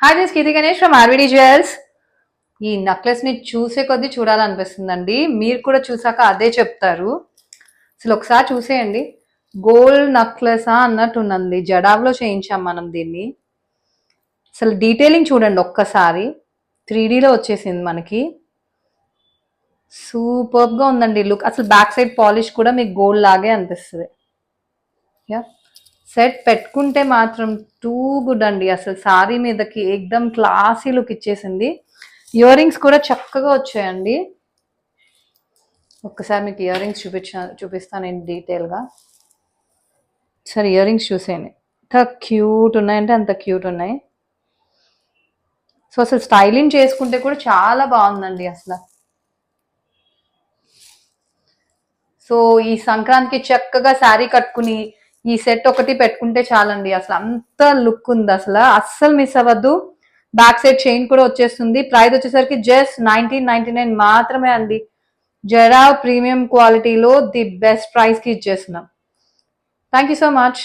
Hi this Keerthi Ganesh from RVD jewels. ఈ necklace ని చూసే కొద్దీ చూడాలనిపిస్తుందండి. మీరు కూడా చూసాక అదే చెప్తారు. అసలు ఒకసారి చూసేయండి. గోల్డ్ నెక్లెసా అన్నట్టుందండి. జడావ్లో చేయించాం మనం దీన్ని. అసలు డీటెయిలింగ్ చూడండి ఒక్కసారి. 3Dలో వచ్చేసింది మనకి. సూపర్గా ఉందండి లుక్. అసలు బ్యాక్ సైడ్ పాలిష్ కూడా మీకు గోల్డ్ లాగే అనిపిస్తుంది. యా, సెట్ పెట్టుకుంటే మాత్రం టూ గుడ్ అండి. అసలు సారీ మీదకి ఏకదమ్ క్లాసీ లుక్ ఇచ్చేసింది. ఇయర్ రింగ్స్ కూడా చక్కగా వచ్చాయండి. ఒక్కసారి మీకు ఇయర్ రింగ్స్ చూపిస్తాను నేను డీటెయిల్గా. సరే, ఇయర్ రింగ్స్ చూసేయండి. ఎంత క్యూట్ ఉన్నాయంటే అంత క్యూట్ ఉన్నాయి. సో అసలు స్టైలింగ్ చేసుకుంటే కూడా చాలా బాగుందండి అసలు. సో ఈ సంక్రాంతికి చక్కగా శారీ కట్టుకుని ఈ సెట్ ఒకటి పెట్టుకుంటే చాలండి. అసలు అంత లుక్ ఉంది. అసలు అస్సలు మిస్ అవ్వద్దు. బ్యాక్ సైడ్ చైన్ కూడా వచ్చేస్తుంది. ప్రైస్ వచ్చేసరికి జస్ట్ 1999 మాత్రమే అండి. జరా ప్రీమియం క్వాలిటీలో ది బెస్ట్ ప్రైస్ కి ఇచ్చేస్తున్నాం. Thank you so much.